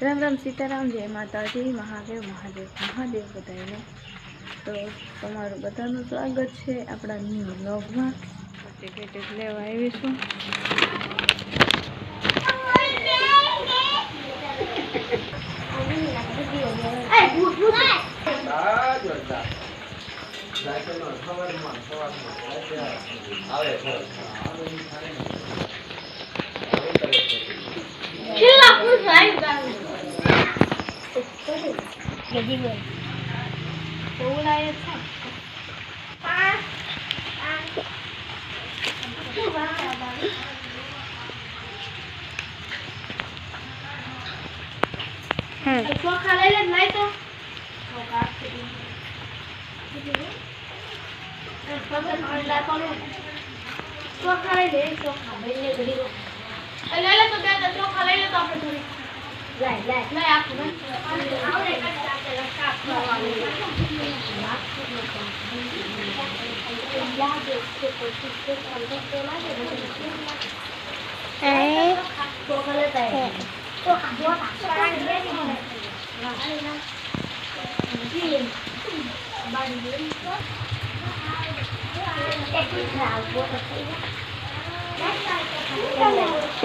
राम राम सीताराम जय माताजी महादेव महादेव महादेव बधाने। तो तमारू बधानु स्वागत है अपना न्यू व्लॉग में। टिकट लेवा आवीशुं।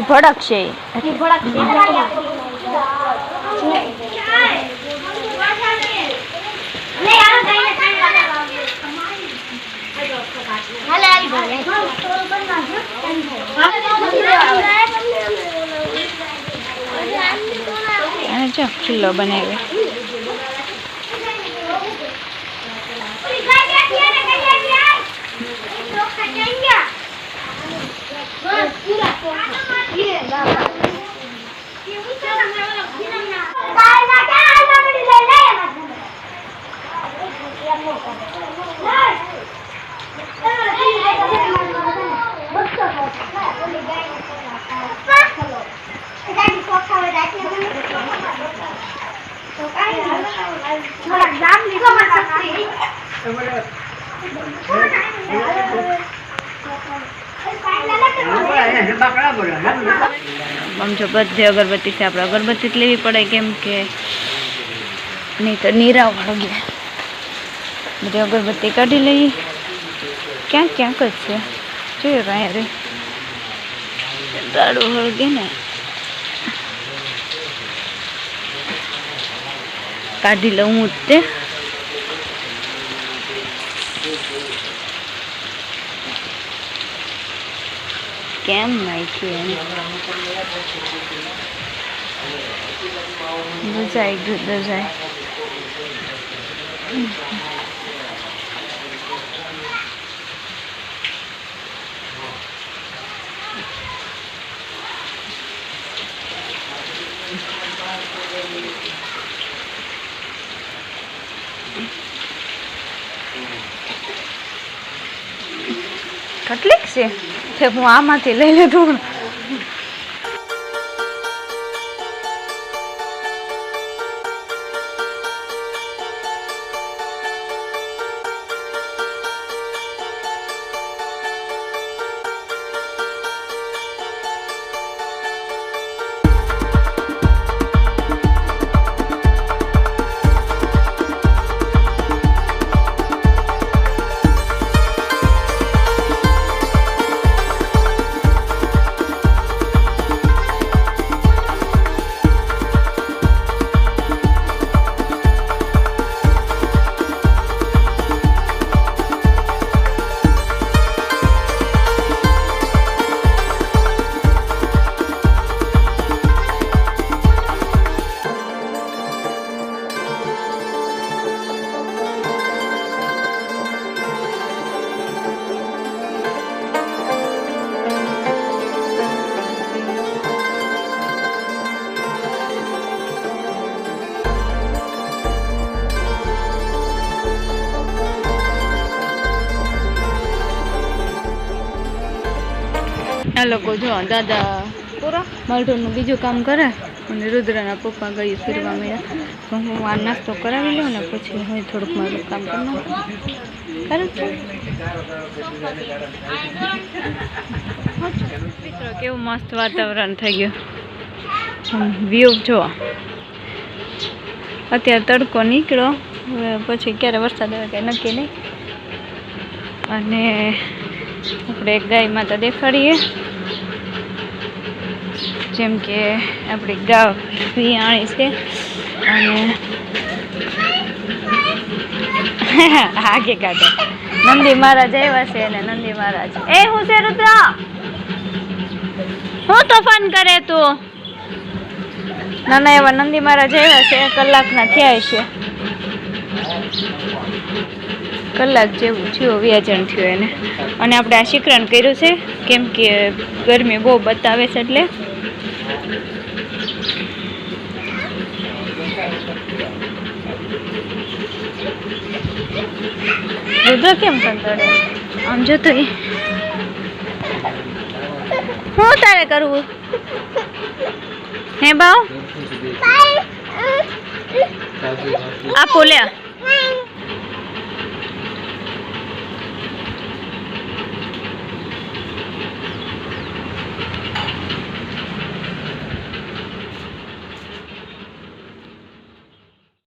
भड़क से चूल्हो बनावे हम जो बधे अगरबत्ती से अपने अगरबत्ती लेवी पड़े केम के नहीं तो नीरा वळगे बधे अगरबत्ती काढ़ी लई क्या क्या करछे जो कांई रे दाड़ो वळगे ने काढ़ी लऊं ते केम नाखी दजाई दजाई કેટલીક છે તે હું આમાંથી લઈ લીધું। आ लोग जो दादा मालढोरનું બીજું કામ કરે અને રુદ્રના પપ્પા ગઈ ફરવા મળ્યા તો હું આ નાસ્તો કરાવી લઉં ને પછી હું થોડુંક મારું કામ કરી નાખું। કેવું મસ્ત વાતાવરણ થઈ ગયું વ્યૂ જો અત્યારે તડકો નીકળ્યો, હવે પછી ક્યારે વરસાદ આવે કંઈ નક્કી નહીં. અને આપણે એક ગાય માતા દેખાડીએ, જેમ કે આપણી ગાવ વિયાણી છે. અને આગે કાઢે નંદી મહારાજ આવ્યા છે. અને નંદી મહારાજ હું છે રુદ્ર, હું તોફાન કરે તું? નાના એવા નંદી મહારાજ આવ્યા છે, કલાકના થયા છે, કલાક જેવું થયું વ્યાજણ થયું એને. અને આપણે આ શિખરણ કર્યું છે કેમ કે ગરમી બહુ બતાવે છે એટલે. રુદ્ર કેમ કંટાળે આમ જોતો, શું તારે કરવું હે બાવ? આપો લે.